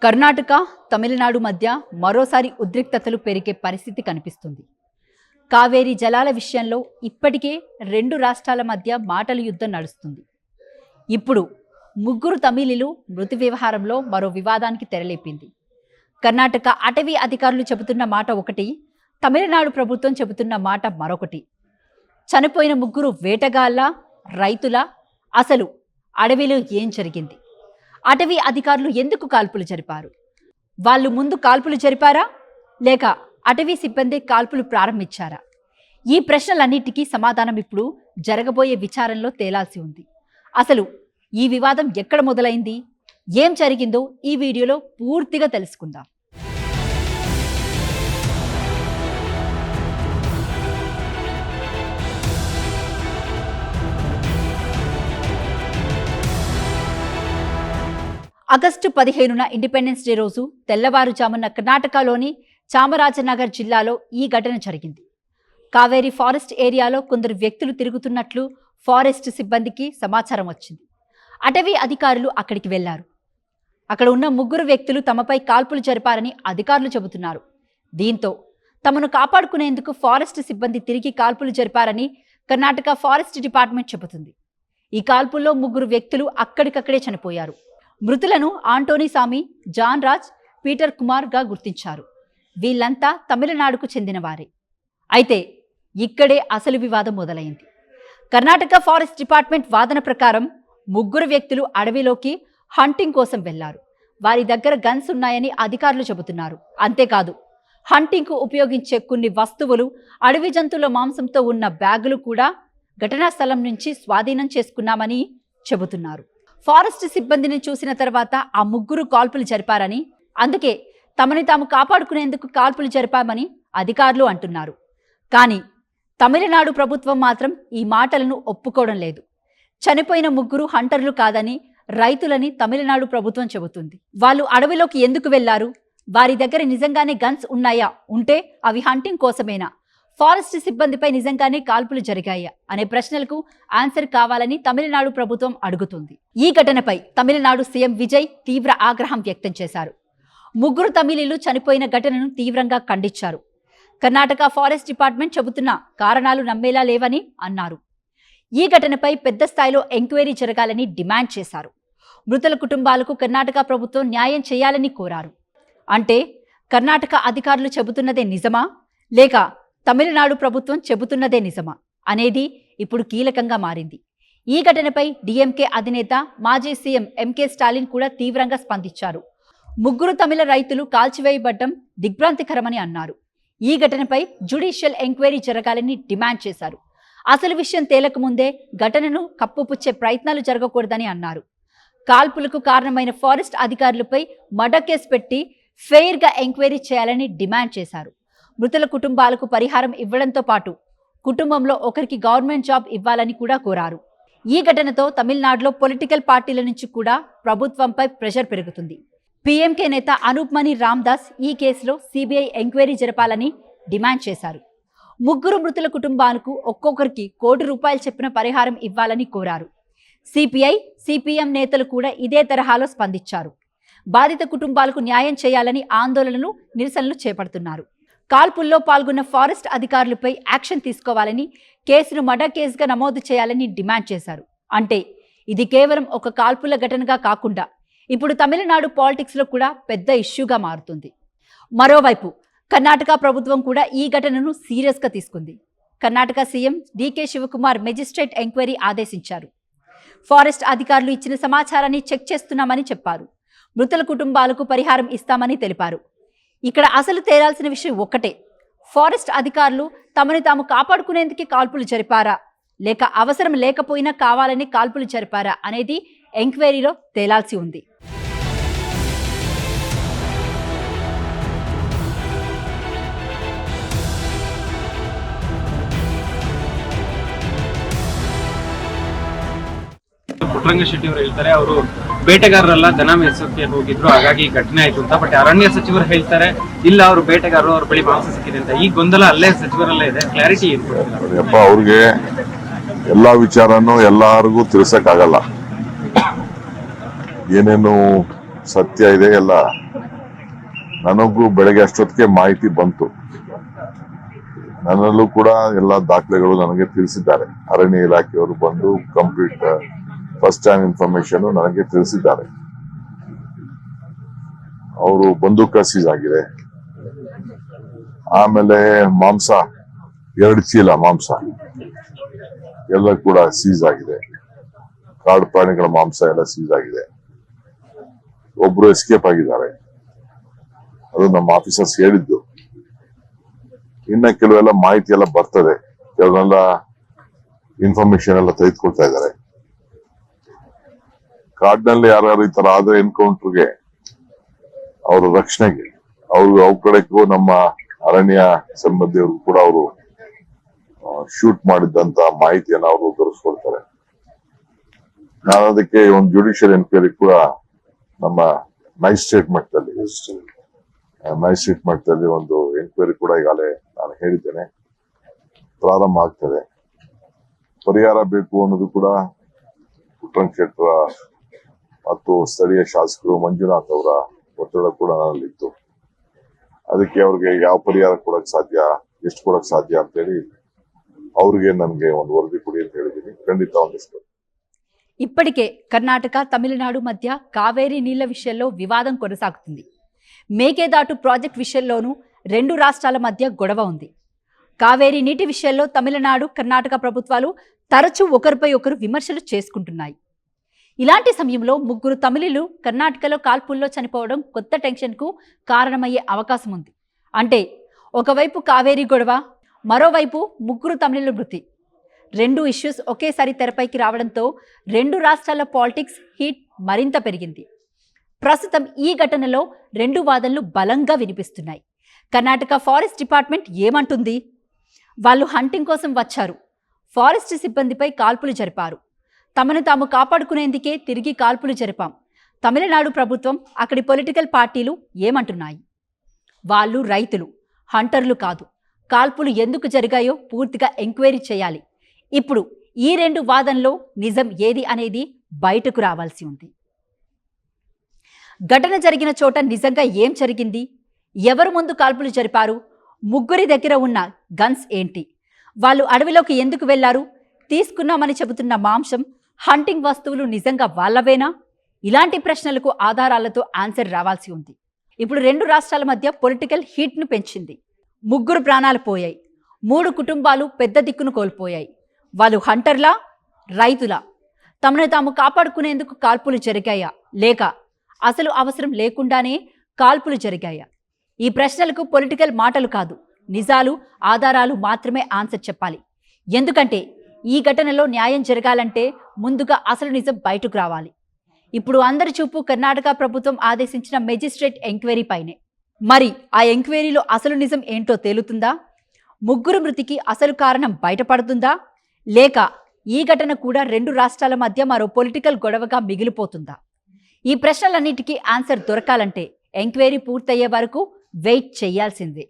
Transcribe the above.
కర్ణాటక, తమిళనాడు మధ్య మరోసారి ఉద్రిక్తతలు పెరిగే పరిస్థితి కనిపిస్తుంది. కావేరీ జలాల విషయంలో ఇప్పటికే రెండు రాష్ట్రాల మధ్య మాటల యుద్ధం నడుస్తుంది. ఇప్పుడు ముగ్గురు తమిళులు మృతి వ్యవహారంలో మరో వివాదానికి తెరలేపింది. కర్ణాటక అటవీ అధికారులు చెబుతున్న మాట ఒకటి, తమిళనాడు ప్రభుత్వం చెబుతున్న మాట మరొకటి. చనిపోయిన ముగ్గురు వేటగాళ్ళ, రైతుల, అసలు అడవిలో ఏం జరిగింది? అటవీ అధికారులు ఎందుకు కాల్పులు జరిపారు? వాళ్ళు ముందు కాల్పులు జరిపారా లేక అటవీ సిబ్బంది కాల్పులు ప్రారంభించారా? ఈ ప్రశ్నలన్నిటికీ సమాధానం ఇప్పుడు జరగబోయే విచారణలో తేలాల్సి ఉంది. అసలు ఈ వివాదం ఎక్కడ మొదలైంది, ఏం జరిగిందో ఈ వీడియోలో పూర్తిగా తెలుసుకుందాం. ఆగస్టు 15న ఇండిపెండెన్స్ డే రోజు తెల్లవారుజామున కర్ణాటకలోని చామరాజనగర్ జిల్లాలో ఈ ఘటన జరిగింది. కావేరీ ఫారెస్ట్ ఏరియాలో కొందరు వ్యక్తులు తిరుగుతున్నట్లు ఫారెస్ట్ సిబ్బందికి సమాచారం వచ్చింది. అటవీ అధికారులు అక్కడికి వెళ్లారు. అక్కడ ఉన్న ముగ్గురు వ్యక్తులు తమపై కాల్పులు జరిపారని అధికారులు చెబుతున్నారు. దీంతో తమను కాపాడుకునేందుకు ఫారెస్ట్ సిబ్బంది తిరిగి కాల్పులు జరిపారని కర్ణాటక ఫారెస్ట్ డిపార్ట్మెంట్ చెబుతుంది. ఈ కాల్పుల్లో ముగ్గురు వ్యక్తులు అక్కడికక్కడే చనిపోయారు. మృతులను ఆంటోనీ సామి, జాన్ రాజ్, పీటర్ కుమార్గా గుర్తించారు. వీళ్ళంతా తమిళనాడుకు చెందినవారే. అయితే ఇక్కడే అసలు వివాదం మొదలైంది. కర్ణాటక ఫారెస్ట్ డిపార్ట్మెంట్ వాదన ప్రకారం ముగ్గురు వ్యక్తులు అడవిలోకి హంటింగ్ కోసం వెళ్లారు. వారి దగ్గర గన్స్ ఉన్నాయని అధికారులు చెబుతున్నారు. అంతేకాదు, హంటింగ్కు ఉపయోగించే కొన్ని వస్తువులు, అడవి జంతువుల మాంసంతో ఉన్న బ్యాగులు కూడా ఘటనా స్థలం నుంచి స్వాధీనం చేసుకున్నామని చెబుతున్నారు. ఫారెస్ట్ సిబ్బందిని చూసిన తర్వాత ఆ ముగ్గురు కాల్పులు జరిపారని, అందుకే తమని తాము కాపాడుకునేందుకు కాల్పులు జరిపామని అధికారులు అంటున్నారు. కానీ తమిళనాడు ప్రభుత్వం మాత్రం ఈ మాటలను ఒప్పుకోవడం లేదు. చనిపోయిన ముగ్గురు హంటర్లు కాదని, రైతులని తమిళనాడు ప్రభుత్వం చెబుతుంది. వాళ్ళు అడవిలోకి ఎందుకు వెళ్లారు? వారి దగ్గర నిజంగానే గన్స్ ఉన్నాయా? ఉంటే అవి హంటింగ్ కోసమేనా? ఫారెస్ట్ సిబ్బందిపై నిజంగానే కాల్పులు జరిగాయా అనే ప్రశ్నలకు ఆన్సర్ కావాలని తమిళనాడు ప్రభుత్వం అడుగుతుంది. ఈ ఘటనపై తమిళనాడు సీఎం విజయ్ తీవ్ర ఆగ్రహం వ్యక్తం చేశారు. ముగ్గురు తమిళులు చనిపోయిన ఘటనను తీవ్రంగా ఖండించారు. కర్ణాటక ఫారెస్ట్ డిపార్ట్మెంట్ చెబుతున్న కారణాలు నమ్మేలా లేవని అన్నారు. ఈ ఘటనపై పెద్ద స్థాయిలో ఎంక్వైరీ జరగాలని డిమాండ్ చేశారు. మృతుల కుటుంబాలకు కర్ణాటక ప్రభుత్వం న్యాయం చేయాలని కోరారు. అంటే కర్ణాటక అధికారులు చెబుతున్నదే నిజమా లేక తమిళనాడు ప్రభుత్వం చెబుతున్నదే నిజమా అనేది ఇప్పుడు కీలకంగా మారింది. ఈ ఘటనపై డిఎంకే అధినేత మాజీ సీఎం ఎంకే స్టాలిన్ కూడా తీవ్రంగా స్పందించారు. ముగ్గురు తమిళ రైతులు కాల్చివేయబడ్డం దిగ్భ్రాంతికరమని అన్నారు. ఈ ఘటనపై జ్యుడిషియల్ ఎంక్వైరీ జరగాలని డిమాండ్ చేశారు. అసలు విషయం తేలకముందే ఘటనను కప్పుపుచ్చే ప్రయత్నాలు జరగకూడదని అన్నారు. కాల్పులకు కారణమైన ఫారెస్ట్ అధికారులపై మర్డర్ కేసు పెట్టి ఫెయిర్గా ఎంక్వైరీ చేయాలని డిమాండ్ చేశారు. మృతుల కుటుంబాలకు పరిహారం ఇవ్వడంతో పాటు కుటుంబంలో ఒకరికి గవర్నమెంట్ జాబ్ ఇవ్వాలని కూడా కోరారు. ఈ ఘటనతో తమిళనాడులో పొలిటికల్ పార్టీల నుంచి కూడా ప్రభుత్వంపై ప్రెషర్ పెరుగుతుంది. పీఎంకే నేత అనూప్ మణి రామ్దాస్ ఈ కేసులో సిబిఐ ఎంక్వైరీ జరపాలని డిమాండ్ చేశారు. ముగ్గురు మృతుల కుటుంబాలకు ఒక్కొక్కరికి ₹1 కోటి చెప్పిన పరిహారం ఇవ్వాలని కోరారు. సిపిఐ, సిపిఎం నేతలు కూడా ఇదే తరహాలో స్పందించారు. బాధిత కుటుంబాలకు న్యాయం చేయాలని ఆందోళనలు, నిరసనలు చేపడుతున్నారు. కాల్పుల్లో పాల్గొన్న ఫారెస్ట్ అధికారులపై యాక్షన్ తీసుకోవాలని, కేసును మర్డర్ కేసుగా నమోదు చేయాలని డిమాండ్ చేశారు. అంటే ఇది కేవలం ఒక కాల్పుల ఘటనగా కాకుండా ఇప్పుడు తమిళనాడు పాలిటిక్స్లో కూడా పెద్ద ఇష్యూగా మారుతుంది. మరోవైపు కర్ణాటక ప్రభుత్వం కూడా ఈ ఘటనను సీరియస్గా తీసుకుంది. Karnataka CM DK Shivakumar magistrate enquiry ఆదేశించారు. ఫారెస్ట్ అధికారులు ఇచ్చిన సమాచారాన్ని చెక్ చేస్తున్నామని చెప్పారు. మృతుల కుటుంబాలకు పరిహారం ఇస్తామని తెలిపారు. ఇక్కడ అసలు తేలాల్సిన విషయం ఒక్కటే, ఫారెస్ట్ అధికారులు తమని తాము కాపాడుకునేందుకు కాల్పులు జరిపారా లేక అవసరం లేకపోయినా కావాలని కాల్పులు జరిపారా అనేది ఎంక్వైరీలో తేలాల్సి ఉంది. ಪುಟ್ಟರಂಗ ಶೆಟ್ಟಿ ಅವರು ಹೇಳ್ತಾರೆ, ಅವರು ಬೇಟೆಗಾರರಲ್ಲ, ದನ ಮೇಯಿಸೋಕೆ ಹೋಗಿದ್ರು, ಹಾಗಾಗಿ ಈ ಘಟನೆ ಆಯ್ತು ಅಂತ. ಬಟ್ ಅರಣ್ಯ ಸಚಿವರು ಹೇಳ್ತಾರೆ ಇಲ್ಲ, ಅವರು ಬೇಟೆಗಾರರು, ಅವ್ರ ಬಳಿ ಮಾಂಸ ಸಿಕ್ಕಿದೆ ಅಂತ. ಈ ಗೊಂದಲ ಅಲ್ಲೇ ಸಚಿವರಲ್ಲೇ ಇದೆ. ಕ್ಲಾರಿಟಿ ಏನು? ಅವ್ರಿಗೆ ಎಲ್ಲಾ ವಿಚಾರನೂ ಎಲ್ಲಾರ್ಗೂ ತಿಳಿಸಕ್ಕಾಗಲ್ಲ. ಏನೇನು ಸತ್ಯ ಇದೆ ಎಲ್ಲ. ನನಗೂ ಬೆಳಗ್ಗೆ ಅಷ್ಟೊತ್ತಿಗೆ ಮಾಹಿತಿ ಬಂತು. ನನ್ನಲ್ಲೂ ಕೂಡ ಎಲ್ಲ ದಾಖಲೆಗಳು ನನಗೆ ತಿಳಿಸಿದ್ದಾರೆ. ಅರಣ್ಯ ಇಲಾಖೆಯವರು ಬಂದು ಕಂಪ್ಲೀಟ್ ಫಸ್ಟ್ ಹ್ಯಾಂಡ್ ಇನ್ಫಾರ್ಮೇಶನ್ ನನಗೆ ತಿಳಿಸಿದ್ದಾರೆ. ಅವರು ಬಂದೂಕ ಸೀಸ್ ಆಗಿದೆ, ಆಮೇಲೆ ಮಾಂಸ 2 ಚೀಲ ಮಾಂಸ ಎಲ್ಲ ಕೂಡ ಸೀಸ್ ಆಗಿದೆ. ಕಾಡು ಪ್ರಾಣಿಗಳ ಮಾಂಸ ಎಲ್ಲ ಸೀಸ್ ಆಗಿದೆ. ಒಬ್ರು ಎಸ್ಕೇಪ್ ಆಗಿದ್ದಾರೆ, ಅದು ನಮ್ಮ ಆಫೀಸರ್ಸ್ ಹೇಳಿದ್ದು. ಇನ್ನ ಕೆಲವೆಲ್ಲ ಮಾಹಿತಿ ಎಲ್ಲ ಬರ್ತದೆ, ಕೆಲವೆಲ್ಲ ಇನ್ಫಾರ್ಮೇಶನ್ ಎಲ್ಲ ತೆಗೆದುಕೊಳ್ತಾ ಇದ್ದಾರೆ. ಕಾಡಿನಲ್ಲಿ ಯಾರು ಈ ತರ ಆದ್ರೆ ಎನ್ಕೌಂಟರ್ಗೆ ಅವ್ರ ರಕ್ಷಣೆಗೆ ಅವ್ರ ಕಡೆಗೂ ನಮ್ಮ ಅರಣ್ಯ ಸಂಬಂಧಿಯವ್ರಿಗೂ ಕೂಡ ಅವರು ಶೂಟ್ ಮಾಡಿದಂತ ಮಾಹಿತಿಯನ್ನು ಅವರು ತೋರಿಸ್ಕೊಡ್ತಾರೆ. ನಾನು ಅದಕ್ಕೆ ಒಂದು ಜುಡಿಷಿಯಲ್ ಎನ್ಕ್ವೈರಿ ಕೂಡ ನಮ್ಮ ಮ್ಯಾಜಿಸ್ಟ್ರೇಟ್ ಮಟ್ಟದಲ್ಲಿ ಒಂದು ಎನ್ಕ್ವೈರಿ ಕೂಡ ಈಗಾಗಲೇ ನಾನು ಹೇಳಿದ್ದೇನೆ, ಪ್ರಾರಂಭ ಆಗ್ತದೆ. ಪರಿಹಾರ ಬೇಕು ಅನ್ನೋದು ಕೂಡ ಪುಟ್ಟರಂಗ ಶೆಟ್ಟರ ಮತ್ತು ಸ್ಥಳೀಯ ಶಾಸಕರು ಮಂಜುನಾಥ್ ಅವರ ಒತ್ತಡ ಕೂಡ ನನ್ನಲ್ಲಿತ್ತು. ಅದಕ್ಕೆ ಅವ್ರಿಗೆ ಯಾವ ಪರಿಹಾರ ಕೊಡಕ್ ಸಾಧ್ಯ, ಎಷ್ಟು ಕೊಡಕ್ ಸಾಧ್ಯ ಅಂತೇಳಿ ಅವ್ರಿಗೆ ನನ್ಗೆ ಒಂದು ವರದಿ ಕೊಡಿ ಅಂತ ಹೇಳಿದ್ದೀನಿ. ಖಂಡಿತ ಒಂದಿಷ್ಟು. ఇప్పటికే కర్ణాటక తమిళనాడు మధ్య కావేరీ నీళ్ల విషయంలో వివాదం కొనసాగుతుంది. మేకేదాటు ప్రాజెక్ట్ విషయంలోనూ 2 రాష్ట్రాల మధ్య గొడవ ఉంది. కావేరీ నీటి విషయంలో తమిళనాడు కర్ణాటక ప్రభుత్వాలు తరచూ ఒకరిపై ఒకరు విమర్శలు చేసుకుంటున్నాయి. ఇలాంటి సమయంలో 3 తమిళులు కర్ణాటకలో కాల్పుల్లో చనిపోవడం కొత్త టెన్షన్కు కారణమయ్యే అవకాశం ఉంది. అంటే ఒకవైపు కావేరీ గొడవ, మరోవైపు 3 తమిళుల మృతి. 2 ఇష్యూస్ ఒకేసారి తెరపైకి రావడంతో 2 రాష్ట్రాల పాలిటిక్స్ హీట్ మరింత పెరిగింది. ప్రస్తుతం ఈ ఘటనలో 2 వాదనలు బలంగా వినిపిస్తున్నాయి. కర్ణాటక ఫారెస్ట్ డిపార్ట్మెంట్ ఏమంటుంది? వాళ్ళు హంటింగ్ కోసం వచ్చారు, ఫారెస్ట్ సిబ్బందిపై కాల్పులు జరిపారు, తమను తాము కాపాడుకునేందుకే తిరిగి కాల్పులు జరిపాం. తమిళనాడు ప్రభుత్వం, అక్కడి పొలిటికల్ పార్టీలు ఏమంటున్నాయి? వాళ్ళు రైతులు, హంటర్లు కాదు. కాల్పులు ఎందుకు జరిగాయో పూర్తిగా ఎంక్వైరీ చేయాలి. ఇప్పుడు ఈ 2 వాదనలో నిజం ఏది అనేది బయటకు రావాల్సి ఉంది. ఘటన జరిగిన చోట నిజంగా ఏం జరిగింది? ఎవరు ముందు కాల్పులు జరిపారు? 3 దగ్గర ఉన్న గన్స్ ఏంటి? వాళ్ళు అడవిలోకి ఎందుకు వెళ్లారు? తీసుకున్నామని చెబుతున్న మాంసం, హంటింగ్ వస్తువులు నిజంగా వాళ్ళవేనా? ఇలాంటి ప్రశ్నలకు ఆధారాలతో ఆన్సర్ రావాల్సి ఉంది. ఇప్పుడు 2 రాష్ట్రాల మధ్య పొలిటికల్ హీట్ను పెంచింది. 3 ప్రాణాలు పోయాయి, 3 కుటుంబాలు పెద్ద దిక్కును కోల్పోయాయి. వాళ్ళు హంటర్లా, రైతులా? తమను తాము కాపాడుకునేందుకు కాల్పులు జరిగాయా, లేక అసలు అవసరం లేకుండానే కాల్పులు జరిగాయా? ఈ ప్రశ్నలకు పొలిటికల్ మాటలు కాదు, నిజాలు, ఆధారాలు మాత్రమే ఆన్సర్ చెప్పాలి. ఎందుకంటే ఈ ఘటనలో న్యాయం జరగాలంటే ముందుగా అసలు నిజం బయటకు రావాలి. ఇప్పుడు అందరి చూపు కర్ణాటక ప్రభుత్వం ఆదేశించిన మెజిస్ట్రేట్ ఎంక్వైరీ పైనే. మరి ఆ ఎంక్వైరీలో అసలు నిజం ఏంటో తేలుతుందా? 3 మృతికి అసలు కారణం బయటపడుతుందా, లేక ఈ ఘటన కూడా 2 రాష్ట్రాల మధ్య మరో పొలిటికల్ గొడవగా మిగిలిపోతుందా? ఈ ప్రశ్నలన్నిటికీ ఆన్సర్ దొరకాలంటే ఎంక్వైరీ పూర్తయ్యే వరకు వెయిట్ చేయాల్సిందే.